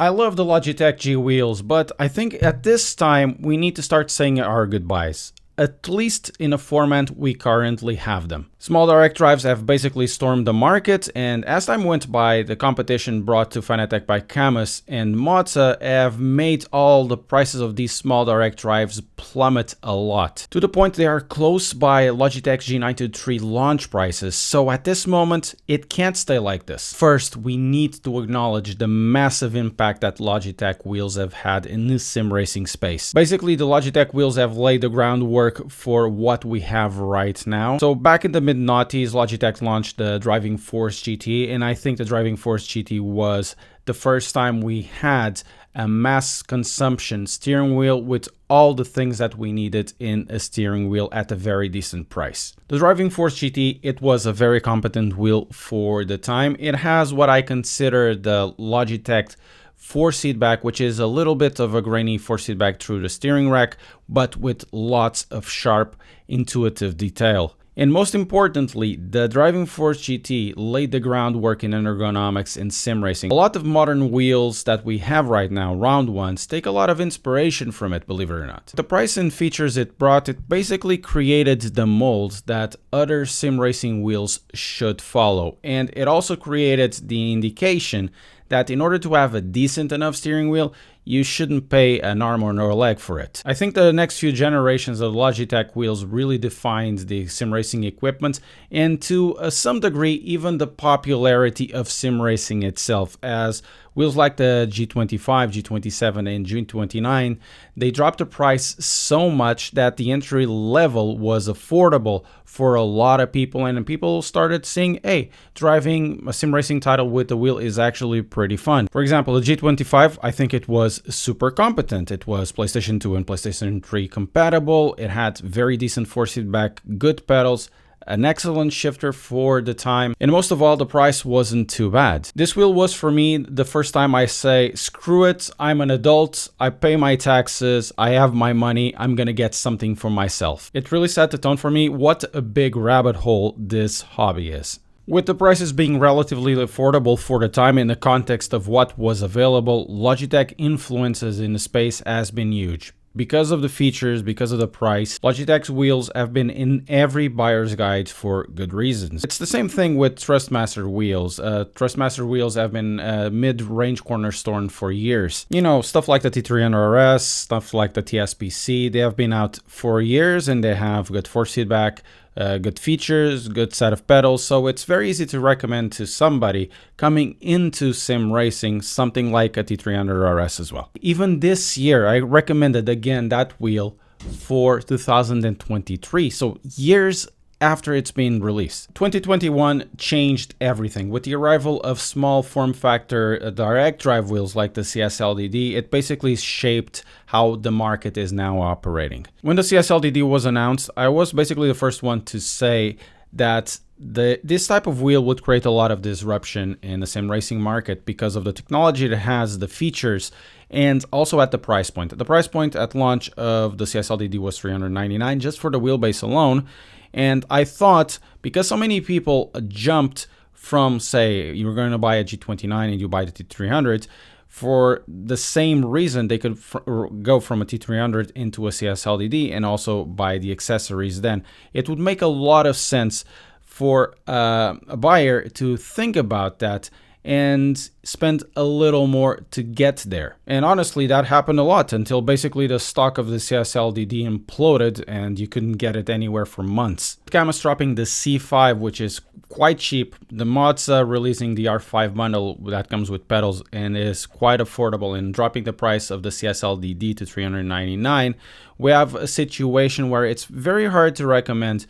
I love the Logitech G wheels, but I think at this time we need to start saying our goodbyes, at least in a format we currently have them. Small direct drives have basically stormed the market, and as time went by, the competition brought to Fanatec by Camus and Mozza have made all the prices of these small direct drives plummet a lot, to the point they are close by Logitech G923 launch prices, so at this moment it can't stay like this. First, we need to acknowledge the massive impact that Logitech wheels have had in the sim racing space. Basically, the Logitech wheels have laid the groundwork for what we have right now. So back in the mid-noughties, Logitech launched the Driving Force GT, and I think the Driving Force GT was the first time we had a mass consumption steering wheel with all the things that we needed in a steering wheel at a very decent price. The Driving Force GT, it was a very competent wheel for the time. It has what I consider the Logitech force feedback, which is a little bit of a grainy force feedback through the steering rack, but with lots of sharp, intuitive detail. And most importantly, the Driving Force GT laid the groundwork in ergonomics in sim racing. A lot of modern wheels that we have right now, round ones, take a lot of inspiration from it, believe it or not. The price and features it brought, it basically created the mold that other sim racing wheels should follow. And it also created the indication that in order to have a decent enough steering wheel, you shouldn't pay an arm or a leg for it. I think the next few generations of Logitech wheels really defined the sim racing equipment, and to some degree even the popularity of sim racing itself, as wheels like the G25, G27 and G29, they dropped the price so much that the entry level was affordable for a lot of people, and people started seeing, hey, driving a sim racing title with the wheel is actually pretty fun. For example, the G25, I think it was super competent. It was PlayStation 2 and PlayStation 3 compatible. It had very decent force feedback, good pedals, an excellent shifter for the time, and most of all, the price wasn't too bad. This wheel was for me the first time I say, screw it, I'm an adult, I pay my taxes, I have my money, I'm gonna get something for myself. It really set the tone for me what a big rabbit hole this hobby is. With the prices being relatively affordable for the time in the context of what was available, Logitech influences in the space has been huge. Because of the features, because of the price, Logitech's wheels have been in every buyer's guide for good reasons. It's the same thing with Trustmaster wheels. Trustmaster wheels have been mid-range cornerstone for years. You know, stuff like the T300RS, stuff like the TSPC, they have been out for years and they have good force feedback, good features, good set of pedals, so it's very easy to recommend to somebody coming into sim racing something like a T300RS as well. Even this year, I recommended again that wheel for 2023, so years after it's been released. 2021 changed everything. With the arrival of small form factor direct drive wheels like the CSLDD, it basically shaped how the market is now operating. When the CSLDD was announced, I was basically the first one to say that this type of wheel would create a lot of disruption in the sim racing market because of the technology it has, the features, and also at the price point. The price point at launch of the CSLDD was $399 just for the wheelbase alone. And I thought, because so many people jumped from, say, you were going to buy a G29 and you buy the T300, for the same reason they could go from a T300 into a CSLDD and also buy the accessories then. It would make a lot of sense for a buyer to think about that and spend a little more to get there. And honestly, that happened a lot until basically the stock of the CSLDD imploded and you couldn't get it anywhere for months. Camus dropping the C5, which is quite cheap. The Mozza releasing the R5 bundle that comes with pedals and is quite affordable, and dropping the price of the CSLDD to $399. We have a situation where it's very hard to recommend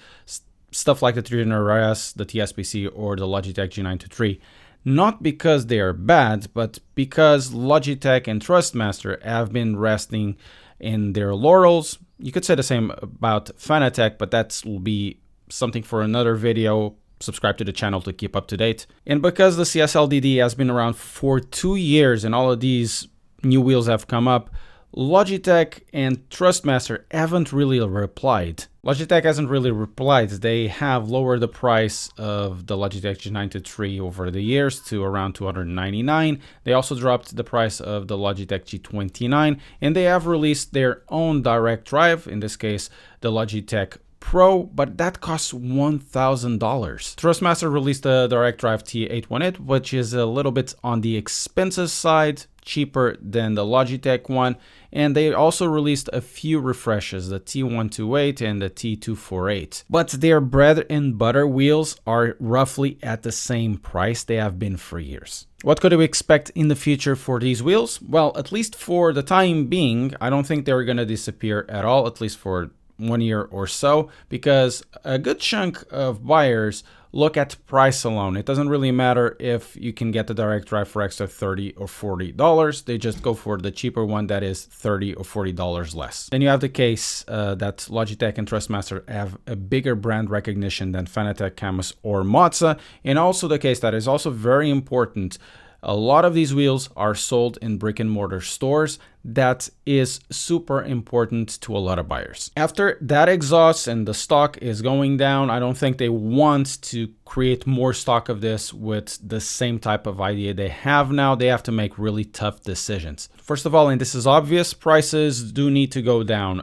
stuff like the G29 the TSPC, or the Logitech G923. Not because they are bad, but because Logitech and Trustmaster have been resting in their laurels. You could say the same about Fanatec, but that will be something for another video. Subscribe to the channel to keep up to date. And because the CSLDD has been around for 2 years and all of these new wheels have come up, Logitech and Trustmaster haven't really replied. Logitech hasn't really replied. They have lowered the price of the Logitech G923 over the years to around $299. They also dropped the price of the Logitech G29, and they have released their own direct drive, in this case, the Logitech Pro, but that costs $1,000. Trustmaster released the direct drive T818, which is a little bit on the expensive side, cheaper than the Logitech one, and they also released a few refreshes, the T128 and the T248. But their bread and butter wheels are roughly at the same price they have been for years. What could we expect in the future for these wheels? Well, at least for the time being, I don't think they're going to disappear at all, at least for 1 year or so, because a good chunk of buyers look at price alone. It doesn't really matter if you can get the direct drive for extra $30 or $40. They just go for the cheaper one that is $30 or $40 less. Then you have the case that Logitech and Trustmaster have a bigger brand recognition than Fanatec, Camus, or Mozza, and also the case that is also very important. A lot of these wheels are sold in brick and mortar stores. That is super important to a lot of buyers. After that exhausts and the stock is going down, I don't think they want to create more stock of this with the same type of idea they have now. They have to make really tough decisions. First of all, and this is obvious, prices do need to go down.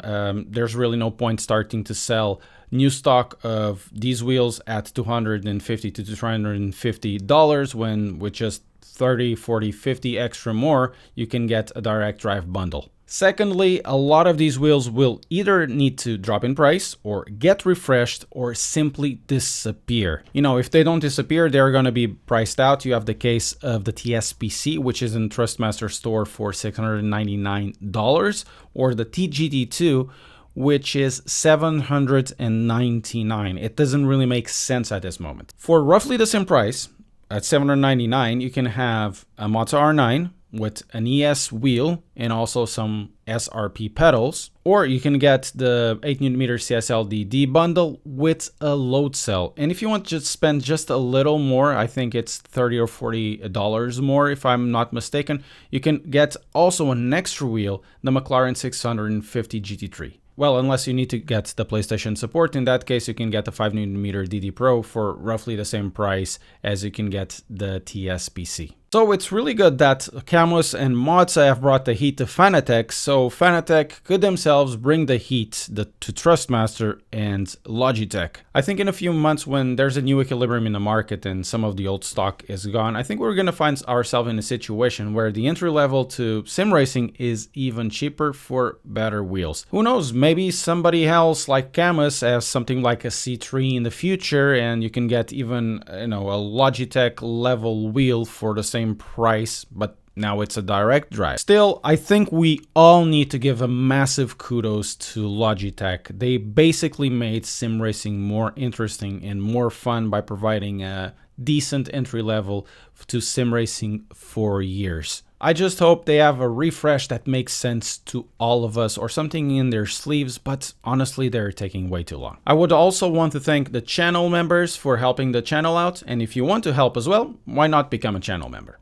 There's really no point starting to sell new stock of these wheels at $250 to $350 when with just 30, 40, 50 extra more, you can get a direct drive bundle. Secondly, a lot of these wheels will either need to drop in price or get refreshed or simply disappear. You know, if they don't disappear, they're going to be priced out. You have the case of the TSPC, which is in Trustmaster store for $699, or the TGT2, which is $799. It doesn't really make sense at this moment. For roughly the same price, at $799, you can have a Mozza R9 with an ES wheel and also some SRP pedals, or you can get the 8mm CSLDD bundle with a load cell. And if you want to spend just a little more, I think it's $30 or $40 more if I'm not mistaken, you can get also an extra wheel, the McLaren 650 GT3. Well, unless you need to get the PlayStation support, in that case you can get the 5mm DD Pro for roughly the same price as you can get the TSPC. So it's really good that Camus and Mozza have brought the heat to Fanatec, so Fanatec could themselves bring the heat to Trustmaster and Logitech. I think in a few months, when there's a new equilibrium in the market and some of the old stock is gone, I think we're going to find ourselves in a situation where the entry level to sim racing is even cheaper for better wheels. Who knows, maybe somebody else like Camus has something like a C3 in the future and you can get even, a Logitech level wheel for the same price, but now it's a direct drive. Still, I think we all need to give a massive kudos to Logitech. They basically made sim racing more interesting and more fun by providing a decent entry level to sim racing for years. I just hope they have a refresh that makes sense to all of us, or something in their sleeves, but honestly they're taking way too long. I would also want to thank the channel members for helping the channel out, and if you want to help as well, why not become a channel member?